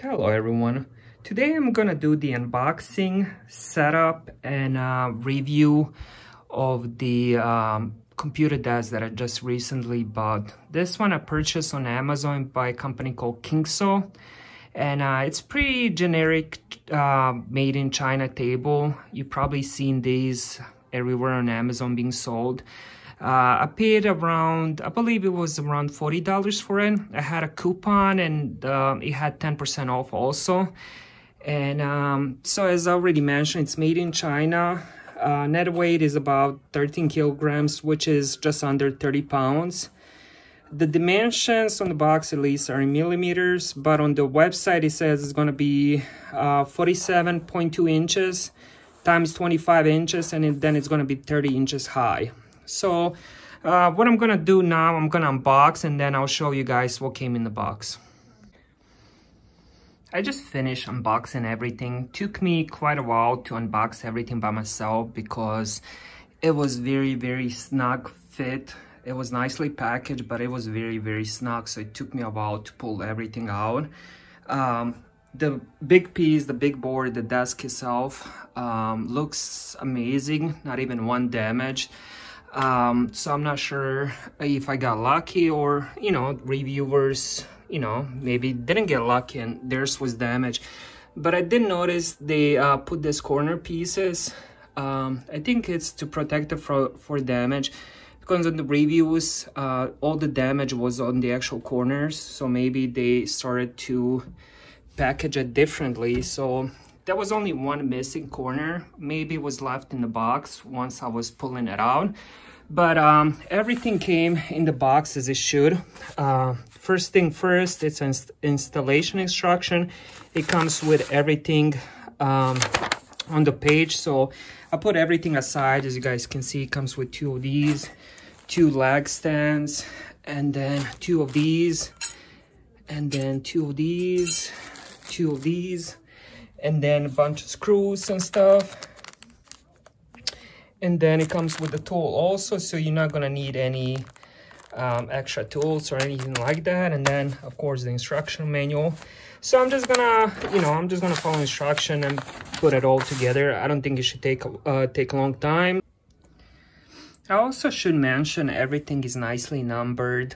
Hello everyone. Today I'm gonna do the unboxing, setup, and review of the computer desk that I just recently bought. This one I purchased on Amazon by a company called KINGSO, and it's pretty generic made in China table. You've probably seen these everywhere on Amazon being sold. I paid around, I believe it was around $40 for it. I had a coupon and it had 10% off also. And so as I already mentioned, it's made in China. Net weight is about 13 kilograms, which is just under 30 pounds. The dimensions on the box at least are in millimeters, but on the website it says it's going to be 47.2 inches times 25 inches, and then it's going to be 30 inches high. So what I'm gonna do now, I'm gonna unbox and then I'll show you guys what came in the box. I just finished unboxing everything. Took me quite a while to unbox everything by myself because it was very snug fit. It was nicely packaged, but it was very snug, so it took me a while to pull everything out. The big piece, the big board, the desk itself looks amazing, not even one damage. So I'm not sure if I got lucky or, you know, reviewers, you know, maybe didn't get lucky and theirs was damaged. But I did notice they put these corner pieces. I think it's to protect it for damage, because in the reviews, all the damage was on the actual corners. So maybe they started to package it differently. So there was only one missing corner. Maybe it was left in the box once I was pulling it out. But everything came in the box as it should. First thing first, it's an installation instruction. It comes with everything on the page. So I put everything aside. As you guys can see, it comes with two of these, two lag stands, and then two of these, and then two of these, two of these, and then a bunch of screws and stuff. And then it comes with the tool also, so you're not gonna need any extra tools or anything like that. And then of course the instruction manual. So I'm just gonna, you know, I'm just gonna follow instruction and put it all together. I don't think it should take a long time. I also should mention everything is nicely numbered.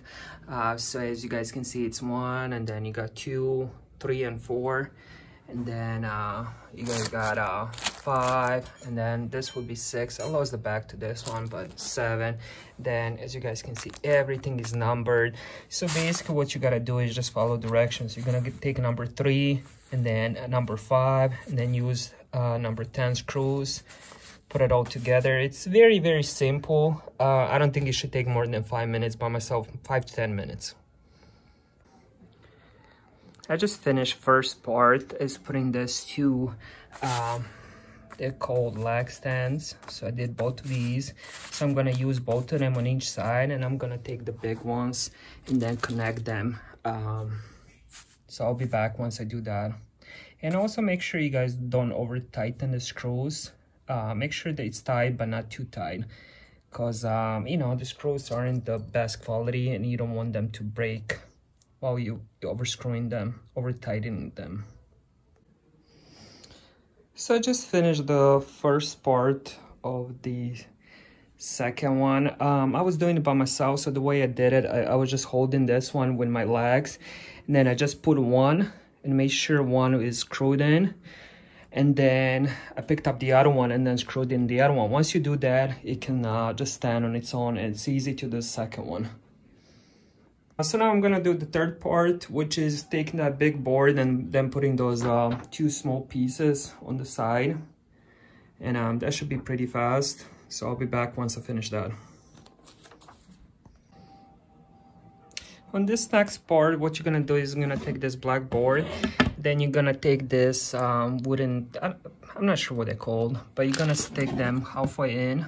So as you guys can see, it's 1, and then you got 2, 3, and 4. And then you guys got 5, and then this would be 6. I lost the back to this one, but 7. Then as you guys can see, everything is numbered. So basically what you gotta do is just follow directions. You're gonna take number 3, and then number 5, and then use number 10 screws. Put it all together. It's very simple. I don't think it should take more than 5 minutes by myself, 5 to 10 minutes. I just finished first part is putting this two they're called lag stands. So I did both of these. So I'm gonna use both of them on each side, and I'm gonna take the big ones and then connect them. So I'll be back once I do that. And also make sure you guys don't over tighten the screws. Make sure that it's tight but not too tight, because you know, the screws aren't the best quality and you don't want them to break while you're over screwing them, over tightening them. So I just finished the first part of the second one. I was doing it by myself, so the way I did it, I was just holding this one with my legs, and then I just put one and made sure one is screwed in, and then I picked up the other one and then screwed in the other one. Once you do that, it can just stand on its own, and it's easy to do the second one. So now I'm gonna do the third part, which is taking that big board and then putting those two small pieces on the side. And that should be pretty fast. So I'll be back once I finish that. On this next part, what you're gonna do is you're gonna take this black board. Then you're gonna take this wooden, I'm not sure what they're called, but you're gonna stick them halfway in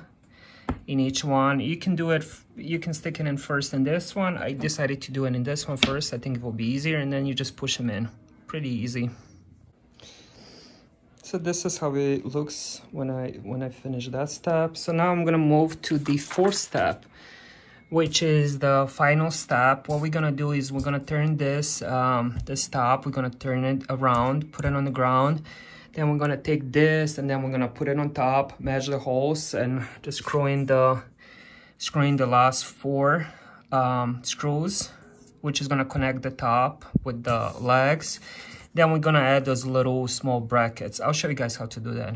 each one. You can do it, you can stick it in first in this one. I decided to do it in this one first. I think it will be easier, and then you just push them in. Pretty easy. So this is how it looks when I finish that step. So now I'm gonna move to the fourth step, which is the final step. What we're gonna do is we're gonna turn this this top, we're gonna turn it around, put it on the ground. Then we're gonna take this and then we're gonna put it on top, measure the holes, and just screw in the last 4 screws, which is gonna connect the top with the legs. Then we're gonna add those little small brackets. I'll show you guys how to do that.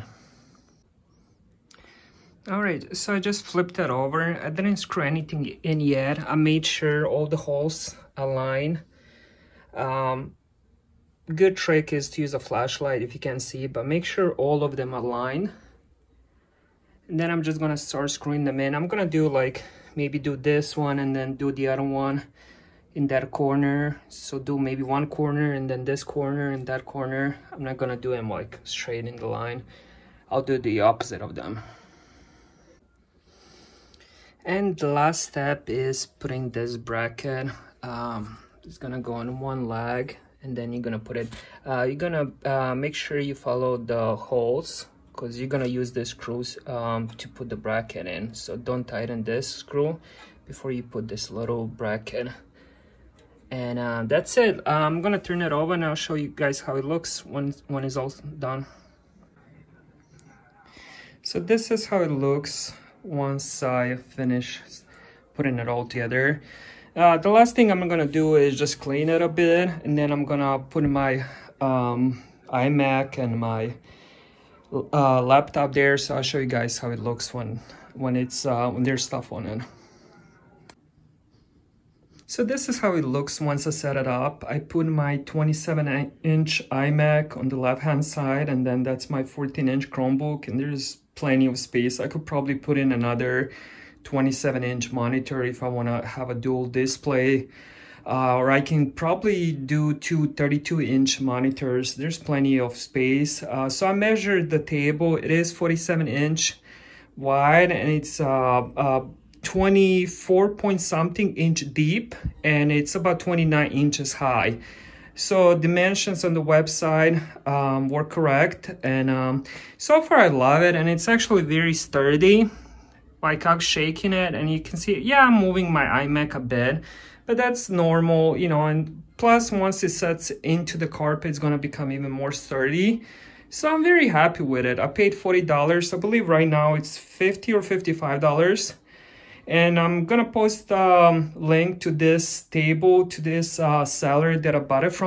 All right, so I just flipped it over. I didn't screw anything in yet. I made sure all the holes align. Good trick is to use a flashlight if you can see, but make sure all of them align. And then I'm just gonna start screwing them in. I'm gonna do like, maybe do this one and then do the other one in that corner. So do maybe one corner and then this corner and that corner. I'm not gonna do them like straight in the line. I'll do the opposite of them. And the last step is putting this bracket. It's gonna go on one leg, and then you're gonna put it, you're gonna make sure you follow the holes, because you're gonna use the screws to put the bracket in. So don't tighten this screw before you put this little bracket. And that's it. I'm gonna turn it over and I'll show you guys how it looks when it's all done. So this is how it looks once I finish putting it all together. The last thing I'm gonna do is just clean it a bit, and then I'm gonna put my iMac and my laptop there, so I'll show you guys how it looks when there's stuff on it. So this is how it looks once I set it up. I put my 27-inch iMac on the left hand side, and then that's my 14-inch Chromebook, and there's plenty of space. I could probably put in another 27-inch monitor if I want to have a dual display, or I can probably do 2 32-inch monitors. There's plenty of space. So I measured the table. It is 47-inch wide, and it's 24 point something inch deep, and it's about 29 inches high. So dimensions on the website were correct, and so far I love it, and it's actually very sturdy. Like I'm shaking it and you can see, yeah, I'm moving my iMac a bit, but that's normal, you know, and plus once it sets into the carpet, it's gonna become even more sturdy. So I'm very happy with it. I paid $40. I believe right now it's $50 or $55. And I'm gonna post a link to this table, to this seller that I bought it from.